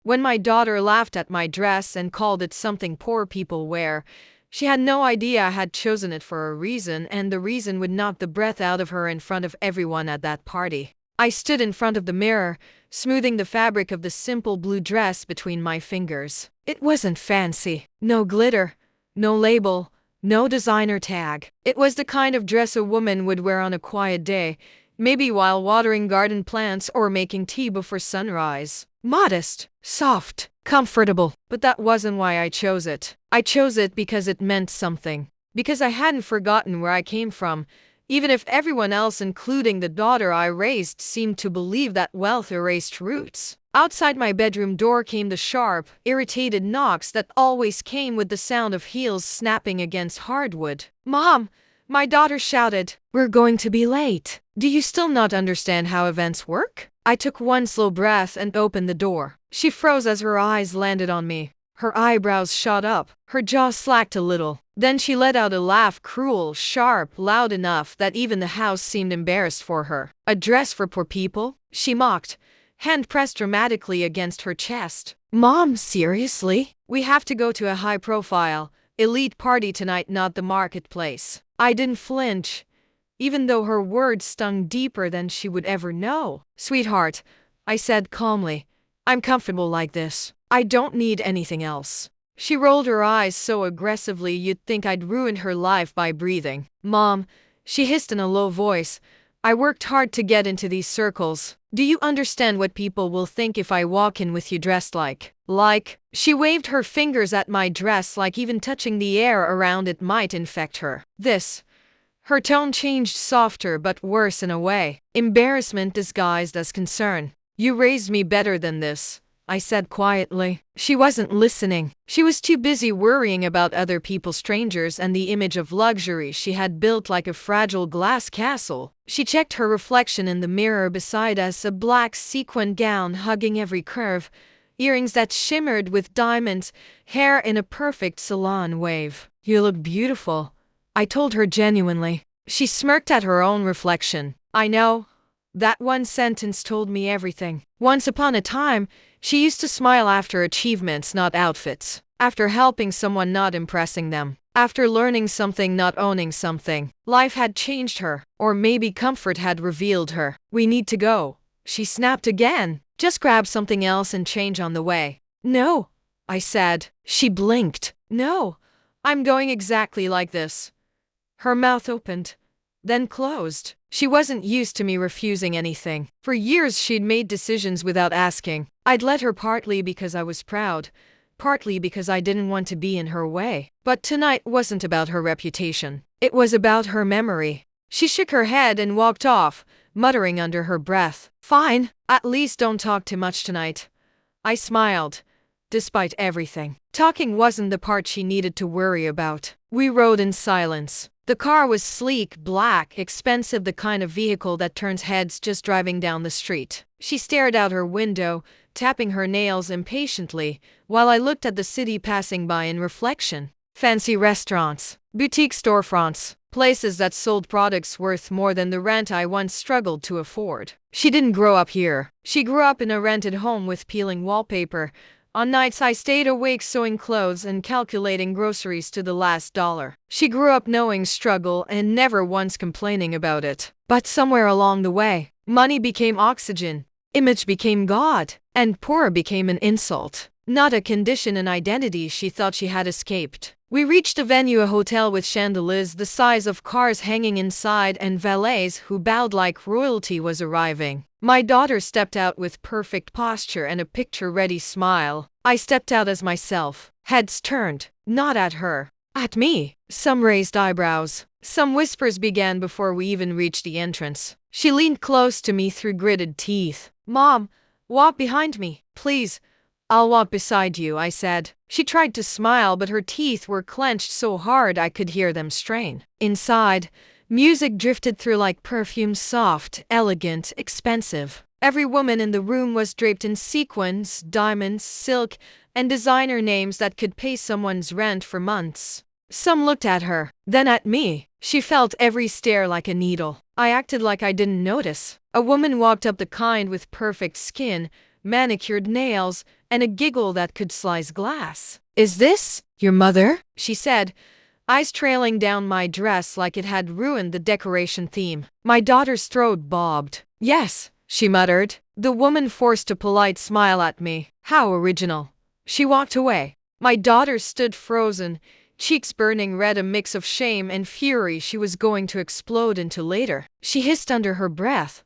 When my daughter laughed at my dress and called it something poor people wear, she had no idea I had chosen it for a reason, and the reason would knock the breath out of her in front of everyone at that party. I stood in front of the mirror, smoothing the fabric of the simple blue dress between my fingers. It wasn't fancy. No glitter, no label, no designer tag. It was the kind of dress a woman would wear on a quiet day, maybe while watering garden plants or making tea before sunrise. Modest, soft, comfortable. But that wasn't why I chose it. I chose it because it meant something. Because I hadn't forgotten where I came from, even if everyone else, including the daughter I raised, seemed to believe that wealth erased roots. Outside my bedroom door came the sharp, irritated knocks that always came with the sound of heels snapping against hardwood. "Mom!" my daughter shouted. "We're going to be late. Do you still not understand how events work?" I took one slow breath and opened the door. She froze as her eyes landed on me. Her eyebrows shot up, her jaw slacked a little. Then she let out a laugh, cruel, sharp, loud enough that even the house seemed embarrassed for her. "A dress for poor people?" she mocked, hand pressed dramatically against her chest. "Mom, seriously? We have to go to a high-profile, elite party tonight, not the marketplace." I didn't flinch, even though her words stung deeper than she would ever know. "Sweetheart," I said calmly, "I'm comfortable like this. I don't need anything else." She rolled her eyes so aggressively you'd think I'd ruined her life by breathing. "Mom," she hissed in a low voice, "I worked hard to get into these circles. Do you understand what people will think if I walk in with you dressed like?" She waved her fingers at my dress like even touching the air around it might infect her. Her tone changed, softer but worse in a way. Embarrassment disguised as concern. "You raised me better than this," I said quietly. She wasn't listening. She was too busy worrying about other people, strangers, and the image of luxury she had built like a fragile glass castle. She checked her reflection in the mirror beside us, a black sequin gown hugging every curve, earrings that shimmered with diamonds, hair in a perfect salon wave. "You look beautiful," I told her genuinely. She smirked at her own reflection. "I know." That one sentence told me everything. Once upon a time, she used to smile after achievements, not outfits. After helping someone, not impressing them. After learning something, not owning something. Life had changed her, or maybe comfort had revealed her. "We need to go," she snapped again. "Just grab something else and change on the way." "No," I said. She blinked. "No, I'm going exactly like this." Her mouth opened, then closed. She wasn't used to me refusing anything. For years she'd made decisions without asking. I'd let her, partly because I was proud, partly because I didn't want to be in her way. But tonight wasn't about her reputation. It was about her memory. She shook her head and walked off, muttering under her breath, "Fine, at least don't talk too much tonight." I smiled. Despite everything, talking wasn't the part she needed to worry about. We rode in silence. The car was sleek, black, expensive, the kind of vehicle that turns heads just driving down the street. She stared out her window, tapping her nails impatiently, while I looked at the city passing by in reflection. Fancy restaurants, boutique storefronts, places that sold products worth more than the rent I once struggled to afford. She didn't grow up here. She grew up in a rented home with peeling wallpaper. On nights I stayed awake sewing clothes and calculating groceries to the last dollar. She grew up knowing struggle and never once complaining about it. But somewhere along the way, money became oxygen, image became God, and poor became an insult. Not a condition, an identity she thought she had escaped. We reached a venue, a hotel with chandeliers the size of cars hanging inside and valets who bowed like royalty was arriving. My daughter stepped out with perfect posture and a picture-ready smile. I stepped out as myself. Heads turned, not at her, at me. Some raised eyebrows. Some whispers began before we even reached the entrance. She leaned close to me through gritted teeth. "Mom, walk behind me, please." "I'll walk beside you," I said. She tried to smile, but her teeth were clenched so hard I could hear them strain. Inside, music drifted through like perfume, soft, elegant, expensive. Every woman in the room was draped in sequins, diamonds, silk, and designer names that could pay someone's rent for months. Some looked at her, then at me. She felt every stare like a needle. I acted like I didn't notice. A woman walked up, the kind with perfect skin, manicured nails, and a giggle that could slice glass. "Is this your mother?" she said, eyes trailing down my dress like it had ruined the decoration theme. My daughter's throat bobbed. "Yes," she muttered. The woman forced a polite smile at me. "How original." She walked away. My daughter stood frozen, cheeks burning red, a mix of shame and fury she was going to explode into later. She hissed under her breath,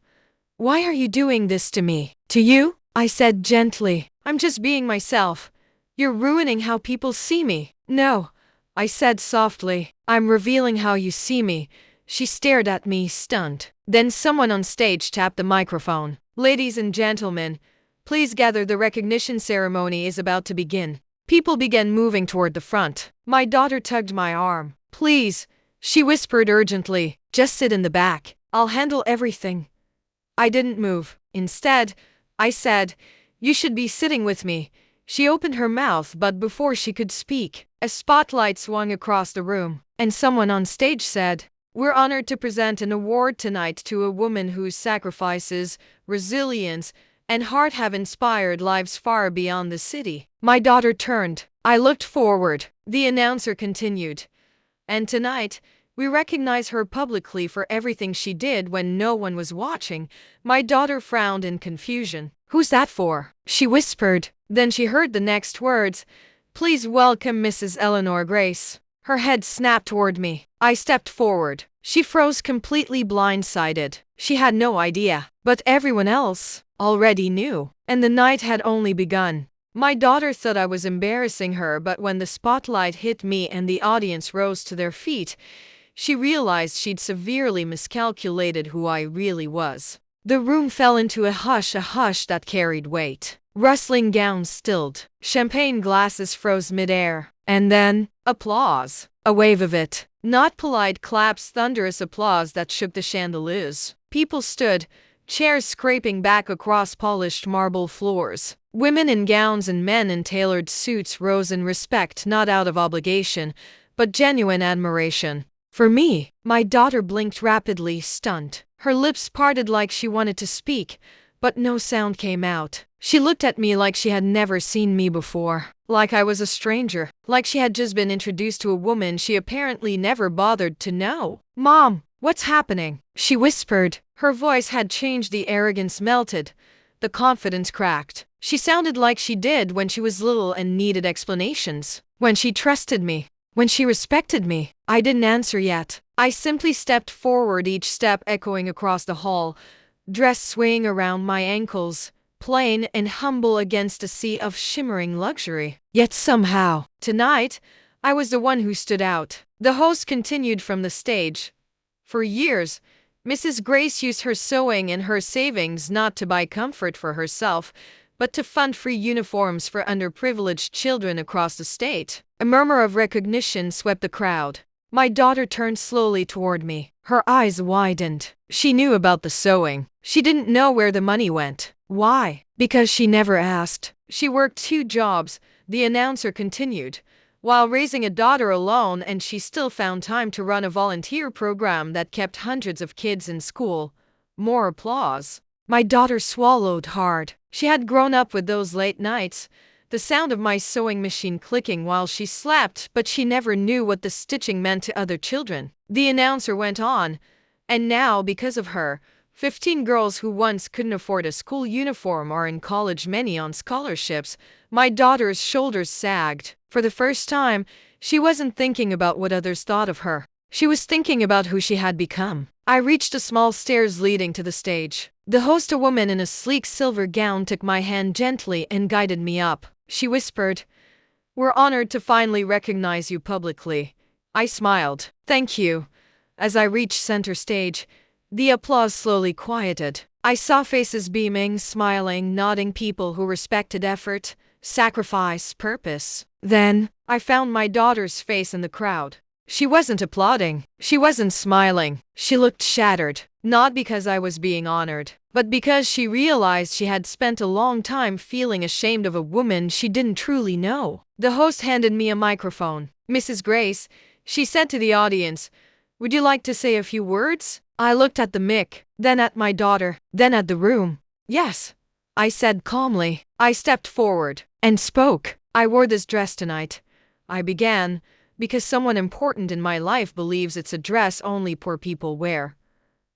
"Why are you doing this to me?" "To you?" I said gently. "I'm just being myself. You're ruining how people see me." "No," I said softly. "I'm revealing how you see me." She stared at me, stunned. Then someone on stage tapped the microphone. "Ladies and gentlemen, please gather, the recognition ceremony is about to begin." People began moving toward the front. My daughter tugged my arm. "Please," she whispered urgently, "just sit in the back. I'll handle everything." I didn't move. Instead, I said, "You should be sitting with me." She opened her mouth, but before she could speak, a spotlight swung across the room, and someone on stage said, "We're honored to present an award tonight to a woman whose sacrifices, resilience, and heart have inspired lives far beyond the city." My daughter turned. I looked forward. The announcer continued, "And tonight, we recognize her publicly for everything she did when no one was watching." My daughter frowned in confusion. "Who's that for?" she whispered. Then she heard the next words, "Please welcome Mrs. Eleanor Grace." Her head snapped toward me. I stepped forward. She froze, completely blindsided. She had no idea, but everyone else already knew, and the night had only begun. My daughter thought I was embarrassing her, but when the spotlight hit me and the audience rose to their feet, she realized she'd severely miscalculated who I really was. The room fell into a hush that carried weight. Rustling gowns stilled. Champagne glasses froze midair. And then, applause. A wave of it. Not polite claps, thunderous applause that shook the chandeliers. People stood, chairs scraping back across polished marble floors. Women in gowns and men in tailored suits rose in respect, not out of obligation, but genuine admiration. For me, my daughter blinked rapidly, stunned. Her lips parted like she wanted to speak, but no sound came out. She looked at me like she had never seen me before, like I was a stranger, like she had just been introduced to a woman she apparently never bothered to know. "Mom, what's happening?" she whispered. Her voice had changed, the arrogance melted, the confidence cracked. She sounded like she did when she was little and needed explanations, when she trusted me, when she respected me. I didn't answer yet. I simply stepped forward, each step echoing across the hall, dress swaying around my ankles, plain and humble against a sea of shimmering luxury. Yet somehow, tonight, I was the one who stood out. The host continued from the stage. "For years, Mrs. Grace used her sewing and her savings not to buy comfort for herself, but to fund free uniforms for underprivileged children across the state." A murmur of recognition swept the crowd. My daughter turned slowly toward me. Her eyes widened. She knew about the sewing. She didn't know where the money went. Why? Because she never asked. "She worked 2 jobs, the announcer continued, while raising a daughter alone, and she still found time to run a volunteer program that kept hundreds of kids in school." More applause. My daughter swallowed hard. She had grown up with those late nights, the sound of my sewing machine clicking while she slept, but she never knew what the stitching meant to other children. The announcer went on, "And now, because of her, 15 girls who once couldn't afford a school uniform are in college, many on scholarships." My daughter's shoulders sagged. For the first time, she wasn't thinking about what others thought of her. She was thinking about who she had become. I reached a small stairs leading to the stage. The host, a woman in a sleek silver gown, took my hand gently and guided me up. She whispered, "We're honored to finally recognize you publicly." I smiled. "Thank you." As I reached center stage, the applause slowly quieted. I saw faces beaming, smiling, nodding, people who respected effort, sacrifice, purpose. Then, I found my daughter's face in the crowd. She wasn't applauding. She wasn't smiling. She looked shattered. Not because I was being honored, but because she realized she had spent a long time feeling ashamed of a woman she didn't truly know. The host handed me a microphone. "Mrs. Grace," she said to the audience, "would you like to say a few words?" I looked at the mic, then at my daughter, then at the room. "Yes," I said calmly. I stepped forward. and spoke. "I wore this dress tonight," I began, "because someone important in my life believes it's a dress only poor people wear."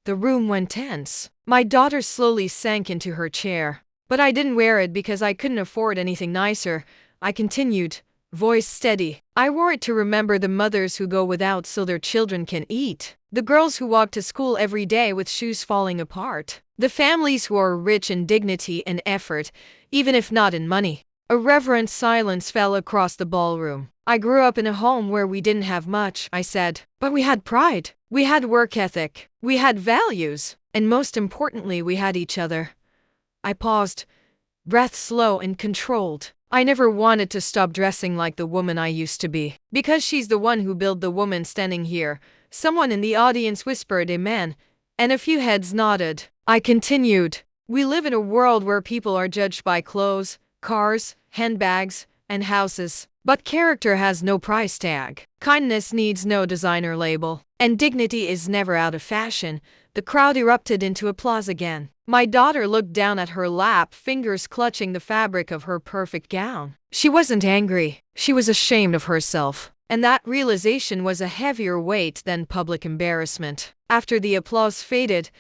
The room went tense. My daughter slowly sank into her chair. "But I didn't wear it because I couldn't afford anything nicer," I continued, voice steady. "I wore it to remember the mothers who go without so their children can eat. The girls who walk to school every day with shoes falling apart. The families who are rich in dignity and effort, even if not in money." A reverent silence fell across the ballroom. "I grew up in a home where we didn't have much," I said. "But we had pride. We had work ethic. We had values. And most importantly, we had each other." I paused, breath slow and controlled. I never wanted to stop dressing like the woman I used to be. "Because she's the one who built the woman standing here." Someone in the audience whispered amen, and a few heads nodded. I continued. "We live in a world where people are judged by clothes, cars, handbags, and houses. But character has no price tag. Kindness needs no designer label. And dignity is never out of fashion." The crowd erupted into applause again. My daughter looked down at her lap, fingers clutching the fabric of her perfect gown. She wasn't angry. She was ashamed of herself. And that realization was a heavier weight than public embarrassment. After the applause faded,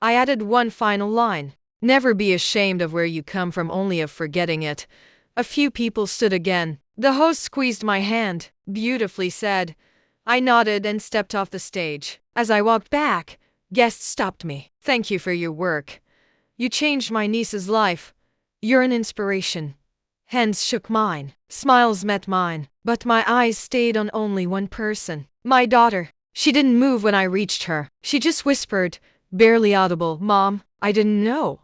I added one final line. "Never be ashamed of where you come from, only of forgetting it." A few people stood again. The host squeezed my hand. "Beautifully said." I nodded and stepped off the stage. As I walked back, guests stopped me. "Thank you for your work. You changed my niece's life. You're an inspiration." Hands shook mine. Smiles met mine. But my eyes stayed on only one person. My daughter. She didn't move when I reached her. She just whispered, barely audible, "Mom, I didn't know."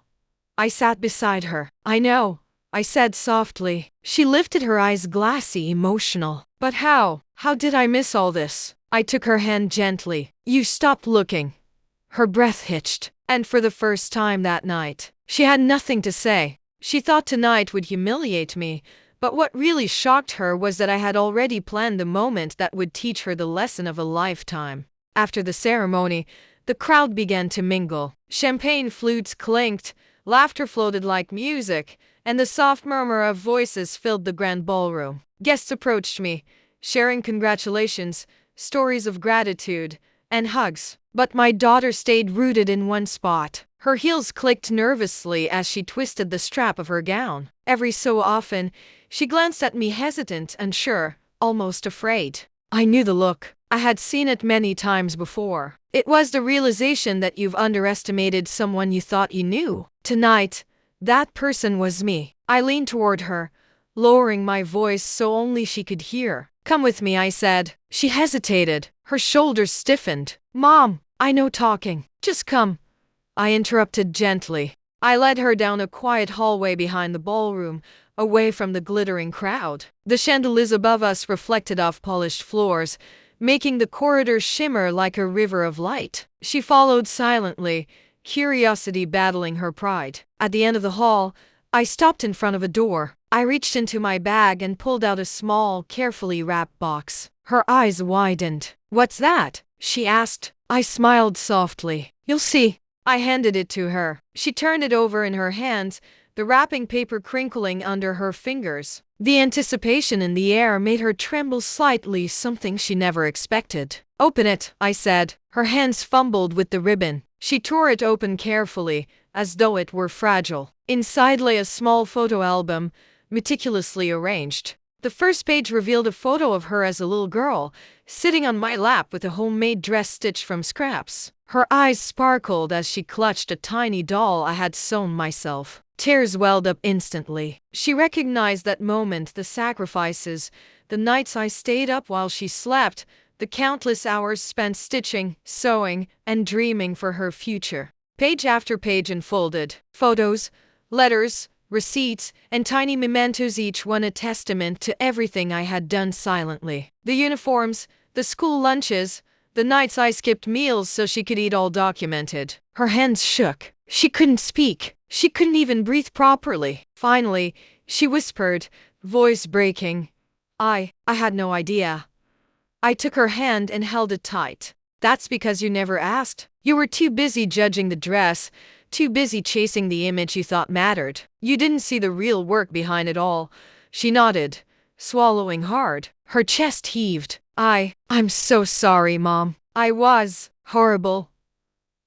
I sat beside her. "I know," I said softly. She lifted her eyes, glassy, emotional. "But how? How did I miss all this?" I took her hand gently. "You stopped looking." Her breath hitched. And for the first time that night, she had nothing to say. She thought tonight would humiliate me, but what really shocked her was that I had already planned the moment that would teach her the lesson of a lifetime. After the ceremony, the crowd began to mingle. Champagne flutes clinked, laughter floated like music, and the soft murmur of voices filled the grand ballroom. Guests approached me, sharing congratulations, stories of gratitude, and hugs. But my daughter stayed rooted in one spot. Her heels clicked nervously as she twisted the strap of her gown. Every so often, she glanced at me, hesitant, unsure, almost afraid. I knew the look. I had seen it many times before. It was the realization that you've underestimated someone you thought you knew. Tonight, that person was me. I leaned toward her, lowering my voice so only she could hear. "Come with me," I said. She hesitated. Her shoulders stiffened. "Mom, I know talking. Just come." I interrupted gently. I led her down a quiet hallway behind the ballroom, away from the glittering crowd. The chandeliers above us reflected off polished floors, making the corridor shimmer like a river of light. She followed silently, curiosity battling her pride. At the end of the hall, I stopped in front of a door. I reached into my bag and pulled out a small, carefully wrapped box. Her eyes widened. "What's that?" she asked. I smiled softly. "You'll see." I handed it to her. She turned it over in her hands, the wrapping paper crinkling under her fingers. The anticipation in the air made her tremble slightly, something she never expected. "Open it," I said. Her hands fumbled with the ribbon. She tore it open carefully, as though it were fragile. Inside lay a small photo album, meticulously arranged. The first page revealed a photo of her as a little girl, sitting on my lap with a homemade dress stitched from scraps. Her eyes sparkled as she clutched a tiny doll I had sewn myself. Tears welled up instantly. She recognized that moment, the sacrifices, the nights I stayed up while she slept, the countless hours spent stitching, sewing, and dreaming for her future. Page after page unfolded. Photos, letters, receipts, and tiny mementos, each one a testament to everything I had done silently. The uniforms, the school lunches, the nights I skipped meals so she could eat, all documented. Her hands shook. She couldn't speak. She couldn't even breathe properly. Finally, she whispered, voice breaking, I had no idea." I took her hand and held it tight. "That's because you never asked. You were too busy judging the dress, too busy chasing the image you thought mattered. You didn't see the real work behind it all. She nodded, swallowing hard. Her chest heaved. I'm so sorry, Mom. I was horrible.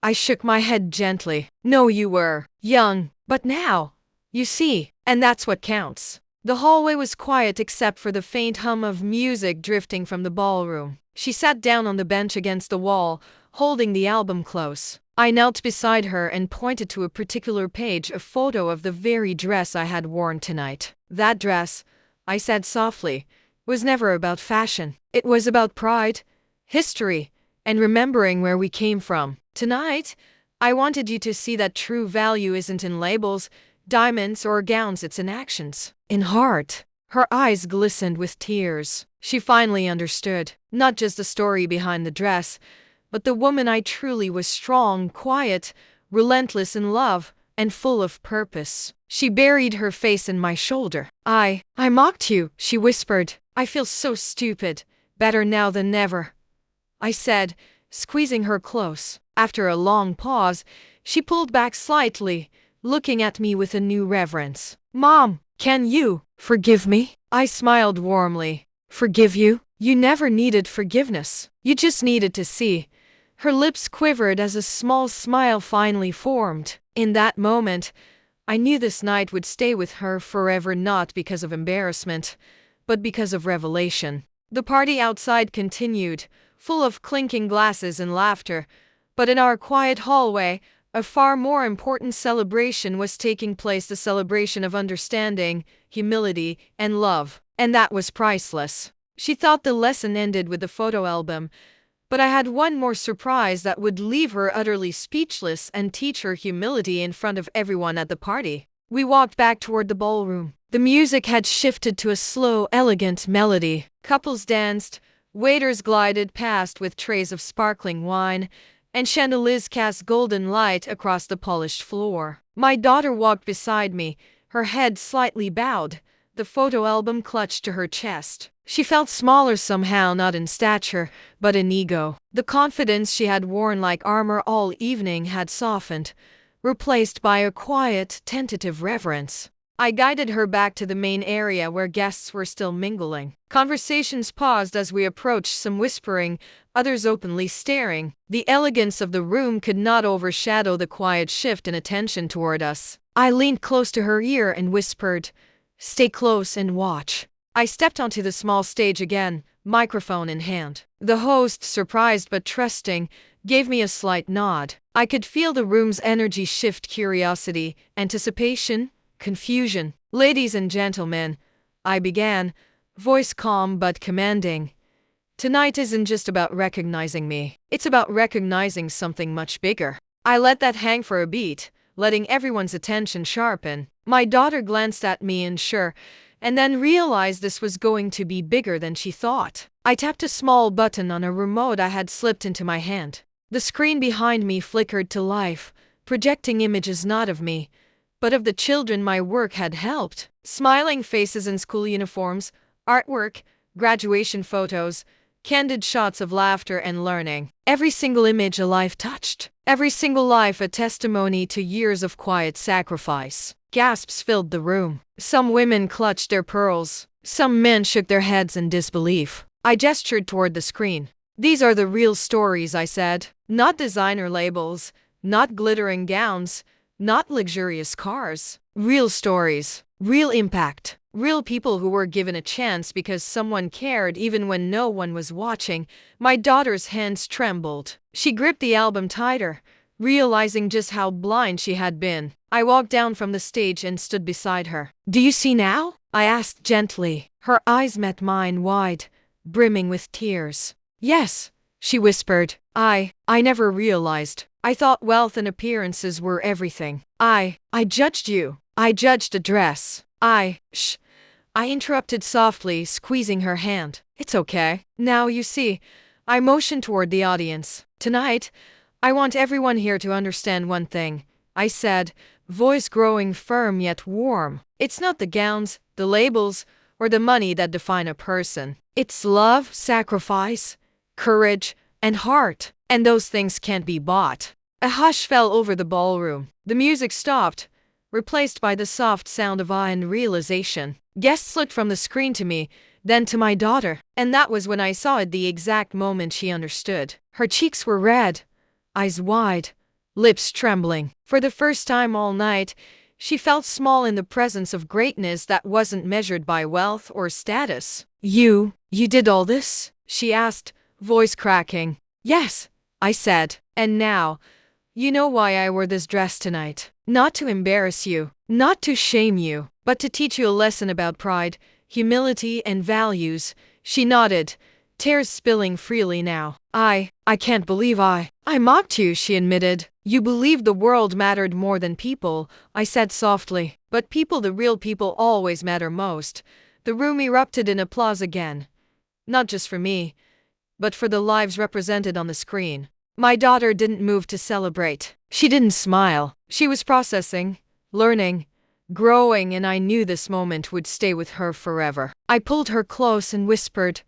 I shook my head gently. No, you were young, but now, you see, and that's what counts. The hallway was quiet except for the faint hum of music drifting from the ballroom. She sat down on the bench against the wall, holding the album close. I knelt beside her and pointed to a particular page, a photo of the very dress I had worn tonight. That dress, I said softly, was never about fashion. It was about pride, history, and remembering where we came from. Tonight, I wanted you to see that true value isn't in labels, diamonds, or gowns, it's in actions, in heart. Her eyes glistened with tears. She finally understood, not just the story behind the dress, but the woman I truly was: strong, quiet, relentless in love, and full of purpose. She buried her face in my shoulder. I mocked you, she whispered. I feel so stupid. Better now than never, I said, squeezing her close. After a long pause, she pulled back slightly, looking at me with a new reverence. Mom, can you forgive me? I smiled warmly. Forgive you? You never needed forgiveness. You just needed to see. Her lips quivered as a small smile finally formed. In that moment, I knew this night would stay with her forever, not because of embarrassment, but because of revelation. The party outside continued, full of clinking glasses and laughter, but in our quiet hallway, a far more important celebration was taking place: the celebration of understanding, humility, and love. And that was priceless. She thought the lesson ended with the photo album, but I had one more surprise that would leave her utterly speechless and teach her humility in front of everyone at the party. We walked back toward the ballroom. The music had shifted to a slow, elegant melody. Couples danced, waiters glided past with trays of sparkling wine, and chandeliers cast golden light across the polished floor. My daughter walked beside me, her head slightly bowed, the photo album clutched to her chest. She felt smaller somehow, not in stature, but in ego. The confidence she had worn like armor all evening had softened, replaced by a quiet, tentative reverence. I guided her back to the main area where guests were still mingling. Conversations paused as we approached, some whispering, others openly staring. The elegance of the room could not overshadow the quiet shift in attention toward us. I leaned close to her ear and whispered, "Stay close and watch." I stepped onto the small stage again, microphone in hand. The host, surprised but trusting, gave me a slight nod. I could feel the room's energy shift: curiosity, anticipation, confusion. "Ladies and gentlemen," I began, voice calm but commanding, "tonight isn't just about recognizing me. It's about recognizing something much bigger." I let that hang for a beat, letting everyone's attention sharpen. My daughter glanced at me unsure, and then realized this was going to be bigger than she thought. I tapped a small button on a remote I had slipped into my hand. The screen behind me flickered to life, projecting images not of me, but of the children my work had helped. Smiling faces in school uniforms, artwork, graduation photos, candid shots of laughter and learning. Every single image a life touched. Every single life a testimony to years of quiet sacrifice. Gasps filled the room. Some women clutched their pearls. Some men shook their heads in disbelief. I gestured toward the screen. "These are the real stories," I said. "Not designer labels, not glittering gowns, not luxurious cars. Real stories, real impact, real people who were given a chance because someone cared even when no one was watching." My daughter's hands trembled. She gripped the album tighter, realizing just how blind she had been. I walked down from the stage and stood beside her. "Do you see now?" I asked gently. Her eyes met mine, wide, brimming with tears. "Yes," she whispered. I never realized. I thought wealth and appearances were everything. I judged you. I judged a dress. Shh. I interrupted softly, squeezing her hand. "It's okay. Now you see." I motioned toward the audience. "Tonight, I want everyone here to understand one thing," I said, voice growing firm yet warm. "It's not the gowns, the labels, or the money that define a person. It's love, sacrifice, courage, and heart. And those things can't be bought." A hush fell over the ballroom. The music stopped, replaced by the soft sound of awe and realization. Guests looked from the screen to me, then to my daughter, and that was when I saw it the exact moment she understood. Her cheeks were red, eyes wide, lips trembling. For the first time all night, she felt small in the presence of greatness that wasn't measured by wealth or status. You did all this?" she asked, voice cracking. "Yes," I said. "And now, you know why I wore this dress tonight. Not to embarrass you, not to shame you, but to teach you a lesson about pride, humility, and values." She nodded, tears spilling freely now. I can't believe I mocked you," she admitted. "You believed the world mattered more than people," I said softly. "But people, the real people, always matter most." The room erupted in applause again. Not just for me, but for the lives represented on the screen. My daughter didn't move to celebrate. She didn't smile. She was processing, learning, growing, and I knew this moment would stay with her forever. I pulled her close and whispered,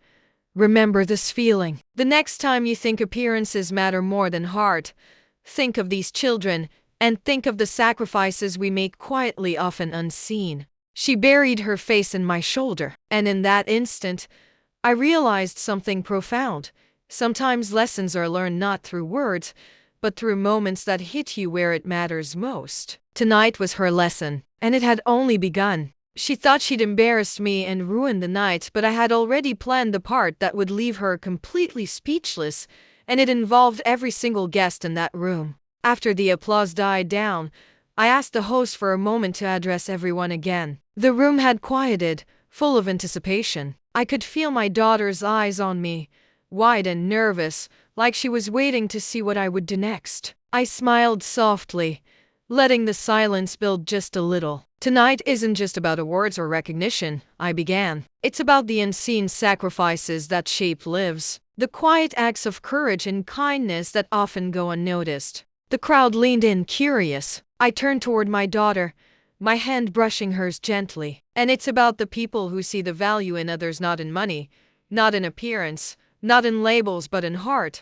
"Remember this feeling. The next time you think appearances matter more than heart, think of these children, and think of the sacrifices we make quietly, often unseen." She buried her face in my shoulder, and in that instant, I realized something profound. Sometimes lessons are learned not through words, but through moments that hit you where it matters most. Tonight was her lesson, and it had only begun. She thought she'd embarrassed me and ruined the night, but I had already planned the part that would leave her completely speechless, and it involved every single guest in that room. After the applause died down, I asked the host for a moment to address everyone again. The room had quieted, full of anticipation. I could feel my daughter's eyes on me, wide and nervous, like she was waiting to see what I would do next. I smiled softly, letting the silence build just a little. "Tonight isn't just about awards or recognition," I began. "It's about the unseen sacrifices that shape lives, the quiet acts of courage and kindness that often go unnoticed." The crowd leaned in, curious. I turned toward my daughter, my hand brushing hers gently. "And it's about the people who see the value in others, not in money, not in appearance, not in labels, but in heart."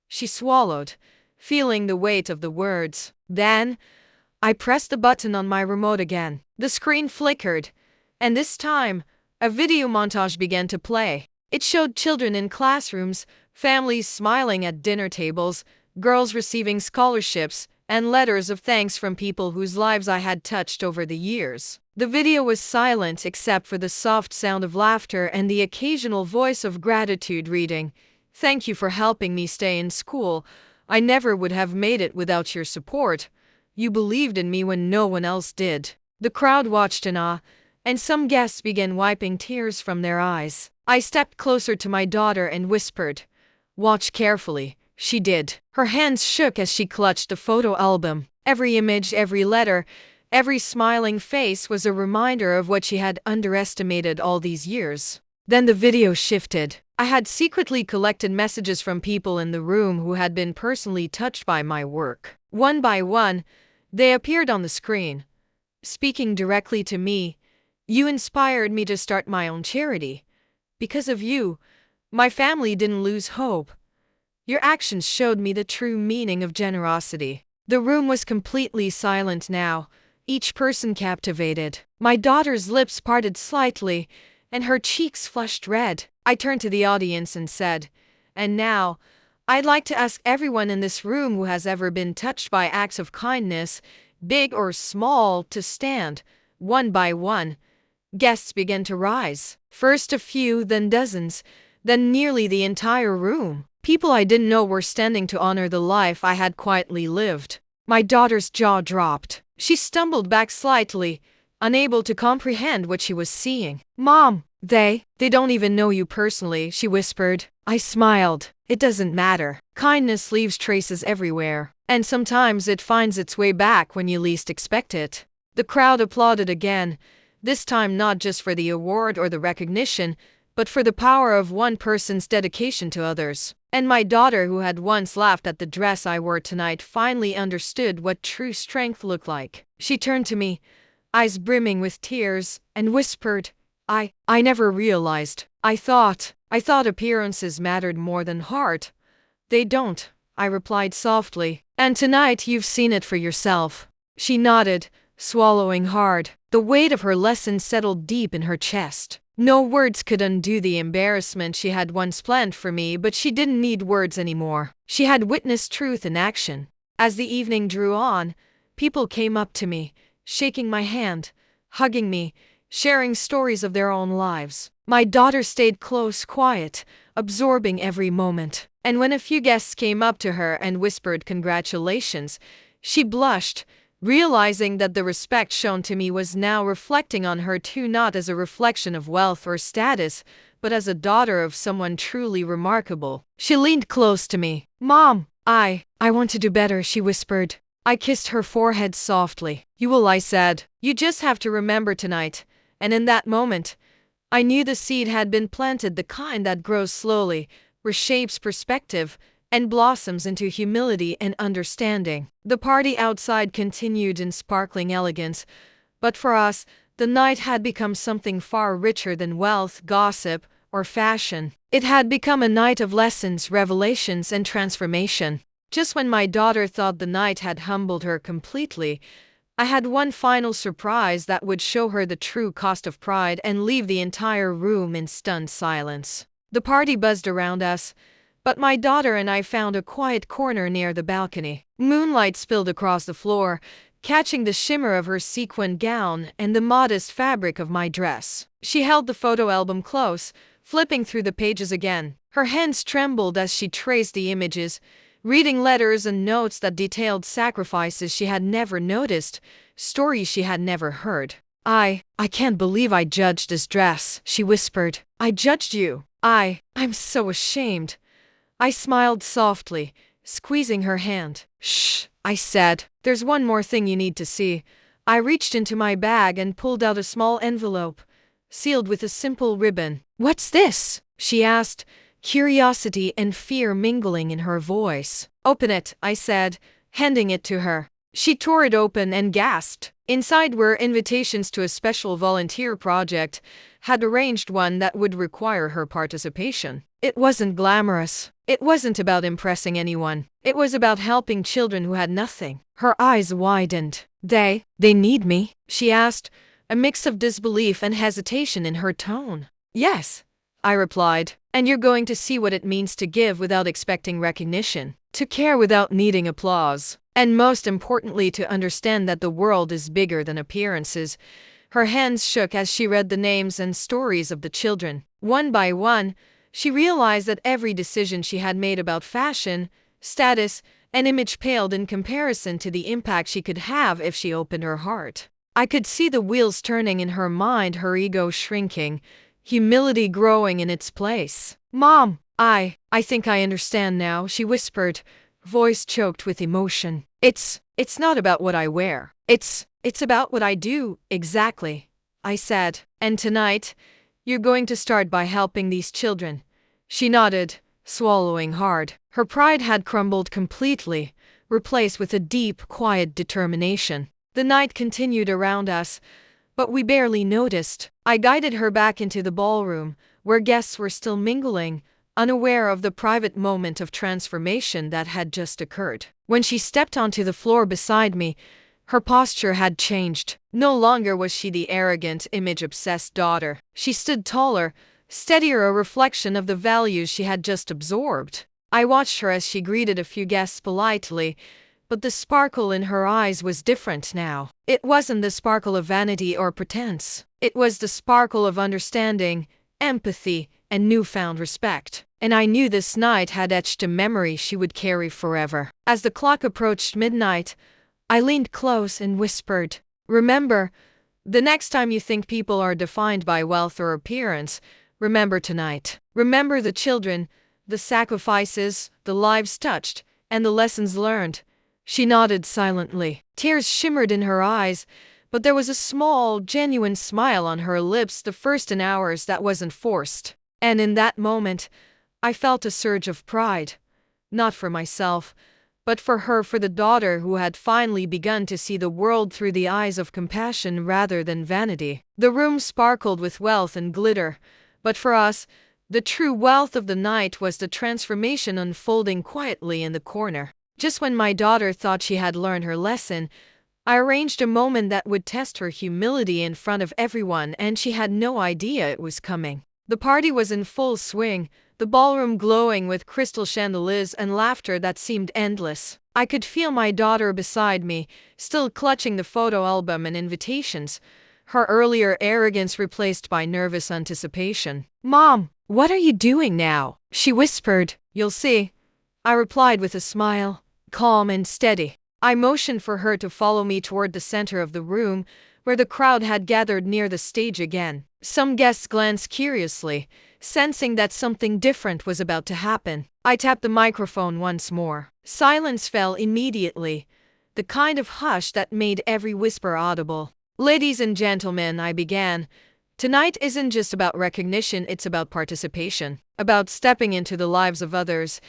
She swallowed, feeling the weight of the words. Then, I pressed the button on my remote again. The screen flickered, and this time, a video montage began to play. It showed children in classrooms, families smiling at dinner tables, girls receiving scholarships, and letters of thanks from people whose lives I had touched over the years. The video was silent except for the soft sound of laughter and the occasional voice of gratitude reading, "Thank you for helping me stay in school. I never would have made it without your support. You believed in me when no one else did." The crowd watched in awe, and some guests began wiping tears from their eyes. I stepped closer to my daughter and whispered, "Watch carefully." She did. Her hands shook as she clutched the photo album. Every image, every letter, every smiling face was a reminder of what she had underestimated all these years. Then the video shifted. I had secretly collected messages from people in the room who had been personally touched by my work. One by one, they appeared on the screen, speaking directly to me. "You inspired me to start my own charity. Because of you, my family didn't lose hope. Your actions showed me the true meaning of generosity." The room was completely silent now, each person captivated. My daughter's lips parted slightly, and her cheeks flushed red. I turned to the audience and said, "And now, I'd like to ask everyone in this room who has ever been touched by acts of kindness, big or small, to stand." One by one, guests began to rise. First a few, then dozens, then nearly the entire room. People I didn't know were standing to honor the life I had quietly lived. My daughter's jaw dropped. She stumbled back slightly, unable to comprehend what she was seeing. "Mom, they don't even know you personally," she whispered. I smiled. "It doesn't matter. Kindness leaves traces everywhere, and sometimes it finds its way back when you least expect it." The crowd applauded again, this time not just for the award or the recognition, but for the power of one person's dedication to others. And my daughter, who had once laughed at the dress I wore tonight, finally understood what true strength looked like. She turned to me, eyes brimming with tears, and whispered, I never realized. I thought appearances mattered more than heart." "They don't," I replied softly. "And tonight you've seen it for yourself." She nodded, swallowing hard. The weight of her lesson settled deep in her chest. No words could undo the embarrassment she had once planned for me, but she didn't need words anymore. She had witnessed truth in action. As the evening drew on, people came up to me, shaking my hand, hugging me, sharing stories of their own lives. My daughter stayed close, quiet, absorbing every moment. And when a few guests came up to her and whispered congratulations, she blushed, realizing that the respect shown to me was now reflecting on her too, not as a reflection of wealth or status, but as a daughter of someone truly remarkable. She leaned close to me. "Mom, I want to do better," she whispered. I kissed her forehead softly. "You will," I said. "You just have to remember tonight." And in that moment, I knew the seed had been planted, the kind that grows slowly, reshapes perspective, and blossoms into humility and understanding. The party outside continued in sparkling elegance, but for us, the night had become something far richer than wealth, gossip, or fashion. It had become a night of lessons, revelations, and transformation. Just when my daughter thought the night had humbled her completely, I had one final surprise that would show her the true cost of pride and leave the entire room in stunned silence. The party buzzed around us, but my daughter and I found a quiet corner near the balcony. Moonlight spilled across the floor, catching the shimmer of her sequined gown and the modest fabric of my dress. She held the photo album close, flipping through the pages again. Her hands trembled as she traced the images, reading letters and notes that detailed sacrifices she had never noticed, stories she had never heard. I can't believe I judged this dress," she whispered. "I judged you. I'm so ashamed." I smiled softly, squeezing her hand. "Shh," I said. "There's one more thing you need to see." I reached into my bag and pulled out a small envelope, sealed with a simple ribbon. "What's this?" she asked, curiosity and fear mingling in her voice. "Open it," I said, handing it to her. She tore it open and gasped. Inside were invitations to a special volunteer project, had arranged one that would require her participation. It wasn't glamorous. It wasn't about impressing anyone. It was about helping children who had nothing. Her eyes widened. They need me?" she asked, a mix of disbelief and hesitation in her tone. "Yes," I replied. "And you're going to see what it means to give without expecting recognition, to care without needing applause, and most importantly to understand that the world is bigger than appearances." Her hands shook as she read the names and stories of the children. One by one, she realized that every decision she had made about fashion, status, and image paled in comparison to the impact she could have if she opened her heart. I could see the wheels turning in her mind, her ego shrinking, humility growing in its place. "Mom, I think I understand now," she whispered, voice choked with emotion. It's not about what I wear. It's about what I do." "Exactly," I said. "And tonight, you're going to start by helping these children." She nodded, swallowing hard. Her pride had crumbled completely, replaced with a deep, quiet determination. The night continued around us, but we barely noticed. I guided her back into the ballroom, where guests were still mingling, unaware of the private moment of transformation that had just occurred. When she stepped onto the floor beside me, her posture had changed. No longer was she the arrogant, image-obsessed daughter. She stood taller, steadier, a reflection of the values she had just absorbed. I watched her as she greeted a few guests politely, but the sparkle in her eyes was different now. It wasn't the sparkle of vanity or pretense. It was the sparkle of understanding, empathy, and newfound respect. And I knew this night had etched a memory she would carry forever. As the clock approached midnight, I leaned close and whispered, "Remember, the next time you think people are defined by wealth or appearance, remember tonight. Remember the children, the sacrifices, the lives touched, and the lessons learned." She nodded silently. Tears shimmered in her eyes, but there was a small, genuine smile on her lips, the first in hours that wasn't forced. And in that moment, I felt a surge of pride. Not for myself, but for her, for the daughter who had finally begun to see the world through the eyes of compassion rather than vanity. The room sparkled with wealth and glitter, but for us, the true wealth of the night was the transformation unfolding quietly in the corner. Just when my daughter thought she had learned her lesson, I arranged a moment that would test her humility in front of everyone, and she had no idea it was coming. The party was in full swing, the ballroom glowing with crystal chandeliers and laughter that seemed endless. I could feel my daughter beside me, still clutching the photo album and invitations, her earlier arrogance replaced by nervous anticipation. "Mom, what are you doing now?" she whispered. "You'll see," I replied with a smile, calm and steady. I motioned for her to follow me toward the center of the room, where the crowd had gathered near the stage again. Some guests glanced curiously, sensing that something different was about to happen. I tapped the microphone once more. Silence fell immediately, the kind of hush that made every whisper audible. "Ladies and gentlemen," I began, "tonight isn't just about recognition, it's about participation, about stepping into the lives of others,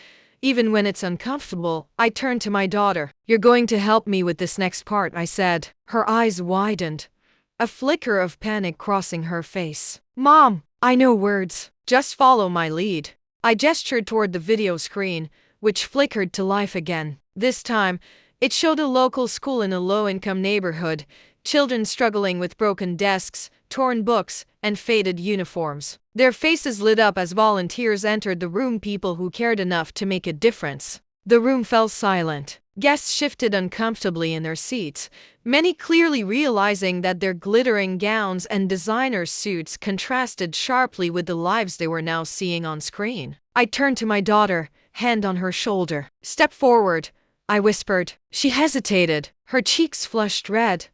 even when it's uncomfortable." I turned to my daughter. "You're going to help me with this next part," I said. Her eyes widened, a flicker of panic crossing her face. "Mom, I know words. Just follow my lead." I gestured toward the video screen, which flickered to life again. This time, it showed a local school in a low-income neighborhood, children struggling with broken desks, torn books, and faded uniforms. Their faces lit up as volunteers entered the room, people who cared enough to make a difference. The room fell silent. Guests shifted uncomfortably in their seats, many clearly realizing that their glittering gowns and designer suits contrasted sharply with the lives they were now seeing on screen. I turned to my daughter, hand on her shoulder. "Step forward," I whispered. She hesitated, her cheeks flushed red,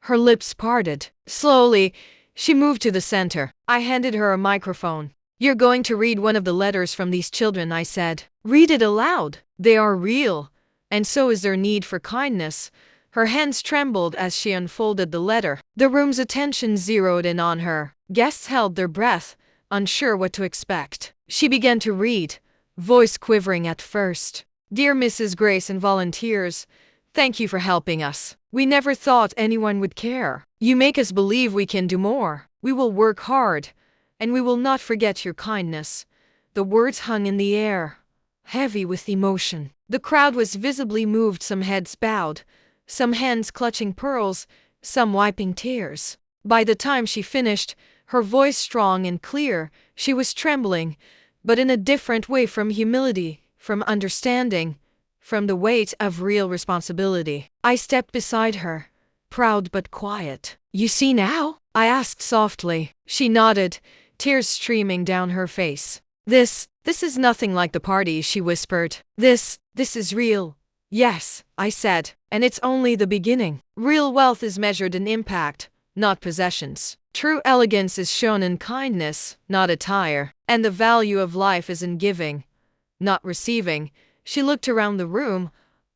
her lips parted. Slowly, she moved to the center. I handed her a microphone. "You're going to read one of the letters from these children," I said. "Read it aloud. They are real, and so is their need for kindness." Her hands trembled as she unfolded the letter. The room's attention zeroed in on her. Guests held their breath, unsure what to expect. She began to read, voice quivering at first. "Dear Mrs. Grace and volunteers, thank you for helping us. We never thought anyone would care. You make us believe we can do more. We will work hard, and we will not forget your kindness." The words hung in the air, heavy with emotion. The crowd was visibly moved, some heads bowed, some hands clutching pearls, some wiping tears. By the time she finished, her voice strong and clear, she was trembling, but in a different way, from humility, from understanding, from the weight of real responsibility. I stepped beside her, proud but quiet. "You see now?" I asked softly. She nodded, tears streaming down her face. This is nothing like the party," she whispered. This is real." "Yes," I said, "and it's only the beginning. Real wealth is measured in impact, not possessions. True elegance is shown in kindness, not attire. And the value of life is in giving, not receiving." She looked around the room,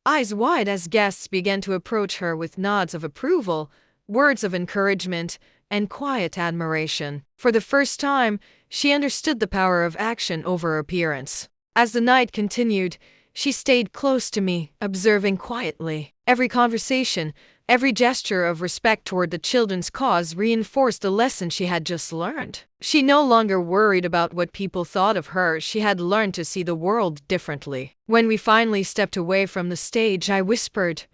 eyes wide, as guests began to approach her with nods of approval, words of encouragement, and quiet admiration. For the first time, she understood the power of action over appearance. As the night continued, she stayed close to me, observing quietly. Every conversation, every gesture of respect toward the children's cause reinforced the lesson she had just learned. She no longer worried about what people thought of her. She had learned to see the world differently. When we finally stepped away from the stage, I whispered,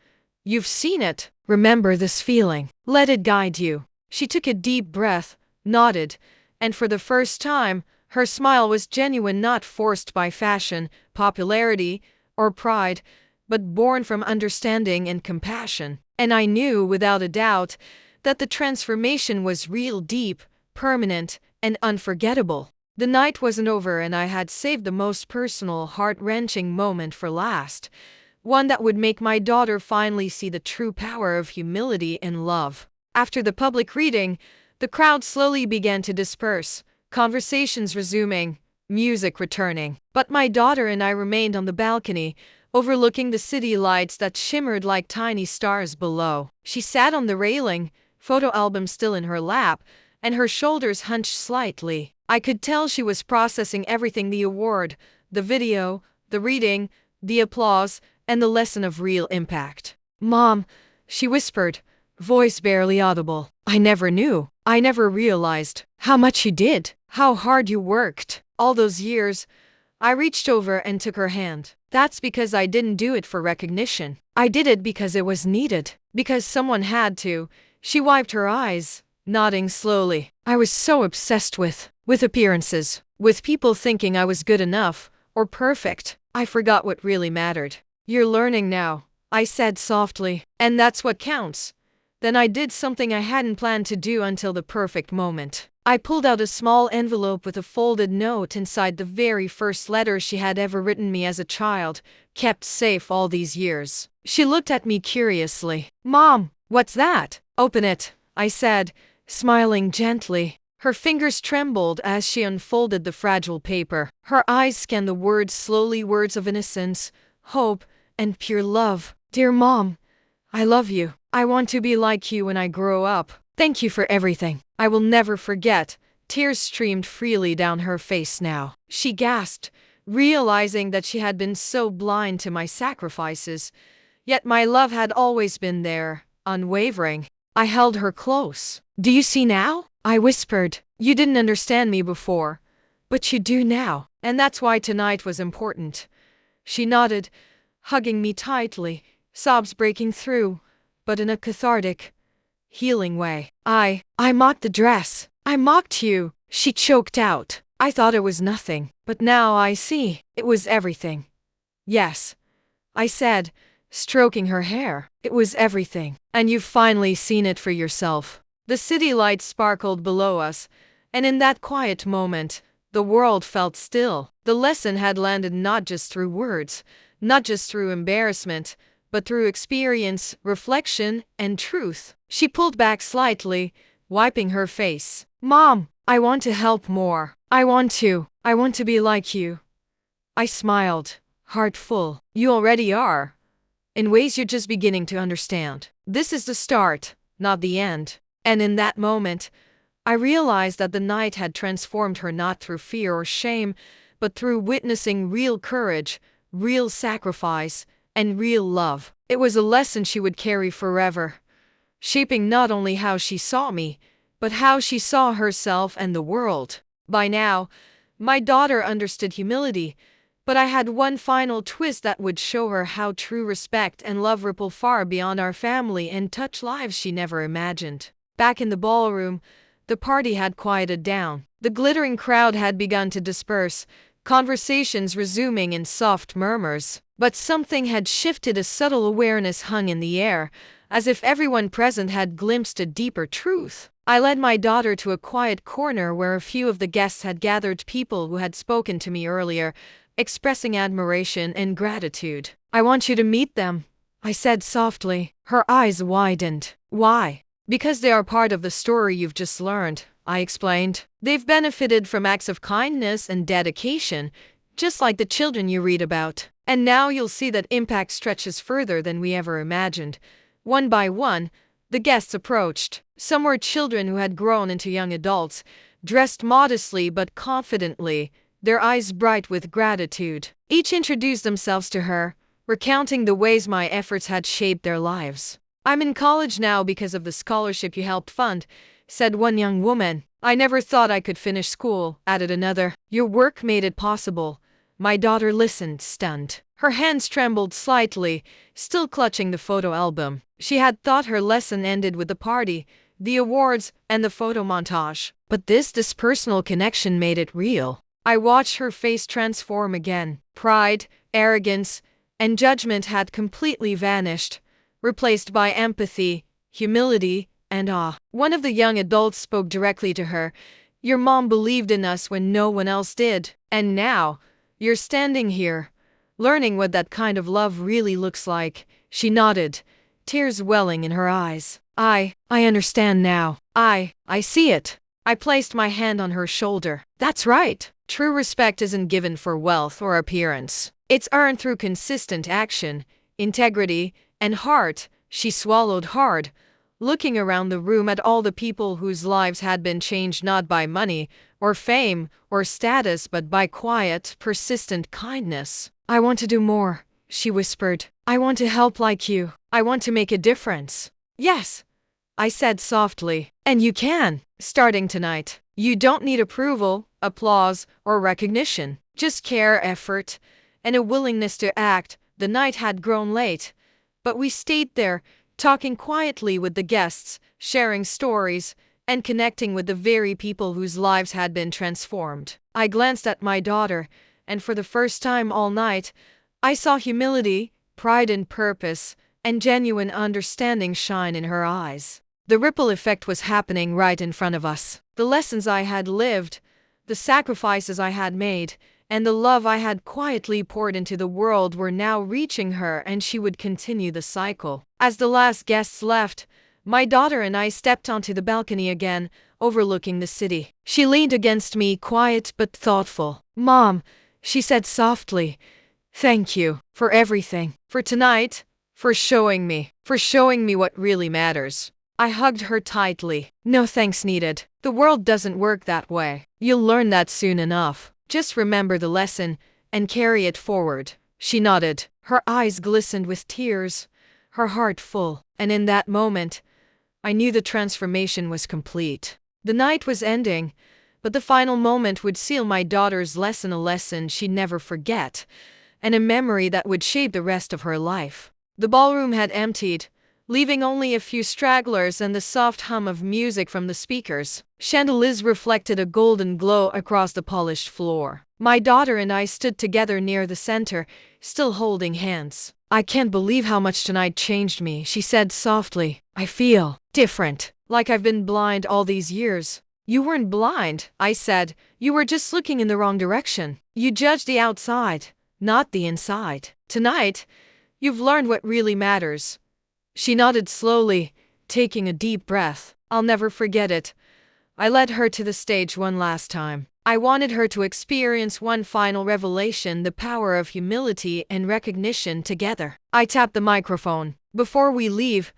"You've seen it. Remember this feeling. Let it guide you." She took a deep breath, nodded, and for the first time, her smile was genuine, not forced by fashion, popularity, or pride, but born from understanding and compassion. And I knew, without a doubt, that the transformation was real, deep, permanent, and unforgettable. The night wasn't over, and I had saved the most personal, heart-wrenching moment for last, one that would make my daughter finally see the true power of humility and love. After the public reading, the crowd slowly began to disperse, conversations resuming, music returning. But my daughter and I remained on the balcony, overlooking the city lights that shimmered like tiny stars below. She sat on the railing, photo album still in her lap, and her shoulders hunched slightly. I could tell she was processing everything: the award, the video, the reading, the applause, and the lesson of real impact. "Mom," she whispered, voice barely audible, "I never realized how much you did, how hard you worked. All those years, I reached over and took her hand. That's because I didn't do it for recognition. I did it because it was needed. Because someone had to. She wiped her eyes, nodding slowly. I was so obsessed with appearances, with people thinking I was good enough, or perfect. I forgot what really mattered. You're learning now, I said softly, and that's what counts. Then I did something I hadn't planned to do until the perfect moment. I pulled out a small envelope with a folded note inside, the very first letter she had ever written me as a child, kept safe all these years. She looked at me curiously. Mom, what's that? Open it, I said, smiling gently. Her fingers trembled as she unfolded the fragile paper. Her eyes scanned the words slowly, words of innocence, hope, and pure love. Dear Mom, I love you. I want to be like you when I grow up. Thank you for everything. I will never forget. Tears streamed freely down her face now. She gasped, realizing that she had been so blind to my sacrifices. Yet my love had always been there, unwavering. I held her close. Do you see now? I whispered. You didn't understand me before, but you do now. And that's why tonight was important. She nodded, hugging me tightly, sobs breaking through, but in a cathartic, healing way. I mocked the dress. I mocked you, she choked out. I thought it was nothing, but now I see. It was everything. Yes, I said, stroking her hair. It was everything. And you've finally seen it for yourself. The city lights sparkled below us, and in that quiet moment, the world felt still. The lesson had landed not just through words, not just through embarrassment, but through experience, reflection, and truth. She pulled back slightly, wiping her face. Mom, I want to help more. I want to be like you. I smiled, heart full. You already are. In ways you're just beginning to understand. This is the start, not the end. And in that moment, I realized that the night had transformed her not through fear or shame, but through witnessing real courage, real sacrifice, and real love. It was a lesson she would carry forever, shaping not only how she saw me, but how she saw herself and the world. By now, my daughter understood humility, but I had one final twist that would show her how true respect and love ripple far beyond our family and touch lives she never imagined. Back in the ballroom, the party had quieted down. The glittering crowd had begun to disperse, conversations resuming in soft murmurs. But something had shifted. A subtle awareness hung in the air, as if everyone present had glimpsed a deeper truth. I led my daughter to a quiet corner where a few of the guests had gathered, people who had spoken to me earlier, expressing admiration and gratitude. I want you to meet them, I said softly. Her eyes widened. Why? Because they are part of the story you've just learned, I explained. They've benefited from acts of kindness and dedication, just like the children you read about. And now you'll see that impact stretches further than we ever imagined. One by one, the guests approached. Some were children who had grown into young adults, dressed modestly but confidently, their eyes bright with gratitude. Each introduced themselves to her, recounting the ways my efforts had shaped their lives. I'm in college now because of the scholarship you helped fund, said one young woman. I never thought I could finish school, added another. Your work made it possible. My daughter listened, stunned. Her hands trembled slightly, still clutching the photo album. She had thought her lesson ended with the party, the awards, and the photo montage. But this personal connection made it real. I watched her face transform again. Pride, arrogance, and judgment had completely vanished, replaced by empathy, humility, and awe. One of the young adults spoke directly to her. Your mom believed in us when no one else did. And now, you're standing here, learning what that kind of love really looks like. She nodded, tears welling in her eyes. I understand now. I see it. I placed my hand on her shoulder. That's right. True respect isn't given for wealth or appearance. It's earned through consistent action, integrity, and heart. She swallowed hard, looking around the room at all the people whose lives had been changed not by money or fame or status but by quiet, persistent kindness. I want to do more, she whispered. I want to help like you. I want to make a difference. Yes, I said softly. And you can, starting tonight. You don't need approval, applause, or recognition. Just care, effort, and a willingness to act. The night had grown late, but we stayed there, talking quietly with the guests, sharing stories, and connecting with the very people whose lives had been transformed. I glanced at my daughter, and for the first time all night, I saw humility, pride in purpose, and genuine understanding shine in her eyes. The ripple effect was happening right in front of us. The lessons I had lived, the sacrifices I had made, and the love I had quietly poured into the world were now reaching her, and she would continue the cycle. As the last guests left, my daughter and I stepped onto the balcony again, overlooking the city. She leaned against me, quiet but thoughtful. "Mom," she said softly, "thank you for everything. For tonight, for showing me what really matters." I hugged her tightly. "No thanks needed. The world doesn't work that way. You'll learn that soon enough. Just remember the lesson and carry it forward." She nodded. Her eyes glistened with tears, her heart full. And in that moment, I knew the transformation was complete. The night was ending, but the final moment would seal my daughter's lesson, a lesson she'd never forget, and a memory that would shape the rest of her life. The ballroom had emptied, leaving only a few stragglers and the soft hum of music from the speakers. Chandeliers reflected a golden glow across the polished floor. My daughter and I stood together near the center, still holding hands. "I can't believe how much tonight changed me," she said softly. "I feel different, like I've been blind all these years." "You weren't blind," I said. "You were just looking in the wrong direction. You judged the outside, not the inside. Tonight, you've learned what really matters." She nodded slowly, taking a deep breath. I'll never forget it. I led her to the stage one last time. I wanted her to experience one final revelation, the power of humility and recognition together. I tapped the microphone. "Before we leave,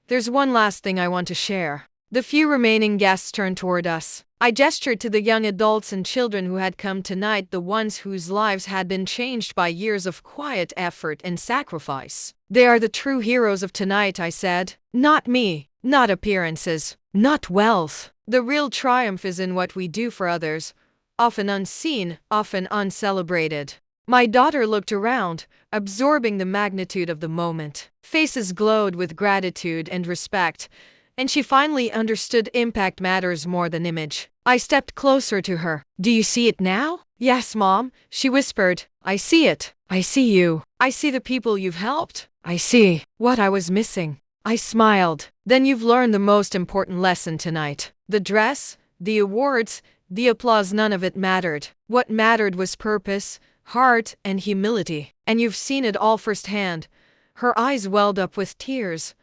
there's one last thing I want to share." The few remaining guests turned toward us. I gestured to the young adults and children who had come tonight, the ones whose lives had been changed by years of quiet effort and sacrifice. "They are the true heroes of tonight," I said. "Not me, not appearances, not wealth. The real triumph is in what we do for others, often unseen, often uncelebrated." My daughter looked around, absorbing the magnitude of the moment. Faces glowed with gratitude and respect, and she finally understood impact matters more than image. I stepped closer to her. "Do you see it now?" "Yes, Mom," she whispered. "I see it. I see you. I see the people you've helped. I see what I was missing." I smiled. "Then you've learned the most important lesson tonight. The dress, the awards, the applause, none of it mattered. What mattered was purpose, heart, and humility. And you've seen it all firsthand." Her eyes welled up with tears,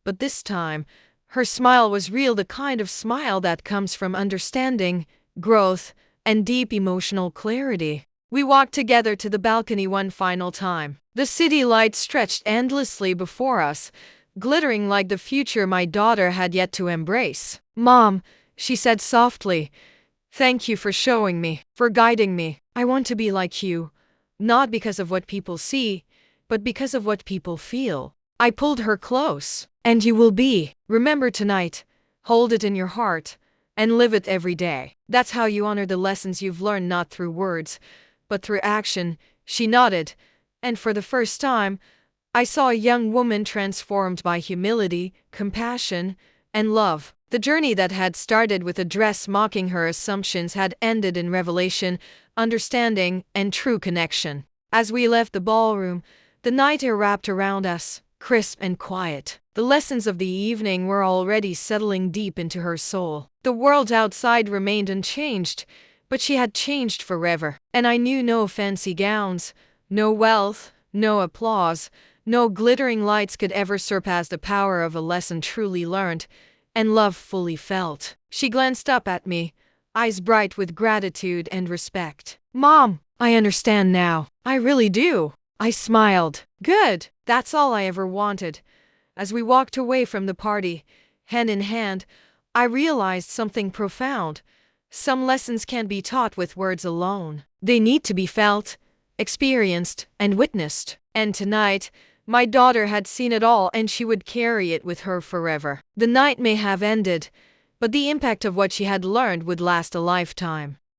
but this time, her smile was real, the kind of smile that comes from understanding, growth, and deep emotional clarity. We walked together to the balcony one final time. The city lights stretched endlessly before us, glittering like the future my daughter had yet to embrace. "Mom," she said softly, "thank you for showing me, for guiding me. I want to be like you, not because of what people see, but because of what people feel." I pulled her close. "And you will be. Remember tonight, hold it in your heart, and live it every day. That's how you honor the lessons you've learned, not through words, but through action." She nodded, and for the first time, I saw a young woman transformed by humility, compassion, and love. The journey that had started with a dress mocking her assumptions had ended in revelation, understanding, and true connection. As we left the ballroom, the night air wrapped around us, crisp and quiet. The lessons of the evening were already settling deep into her soul. The world outside remained unchanged, but she had changed forever. And I knew no fancy gowns, no wealth, no applause, no glittering lights could ever surpass the power of a lesson truly learned and love fully felt. She glanced up at me, eyes bright with gratitude and respect. "Mom, I understand now. I really do." I smiled. "Good. That's all I ever wanted." As we walked away from the party, hand in hand, I realized something profound. Some lessons can't be taught with words alone. They need to be felt, experienced, and witnessed. And tonight, my daughter had seen it all, and she would carry it with her forever. The night may have ended, but the impact of what she had learned would last a lifetime.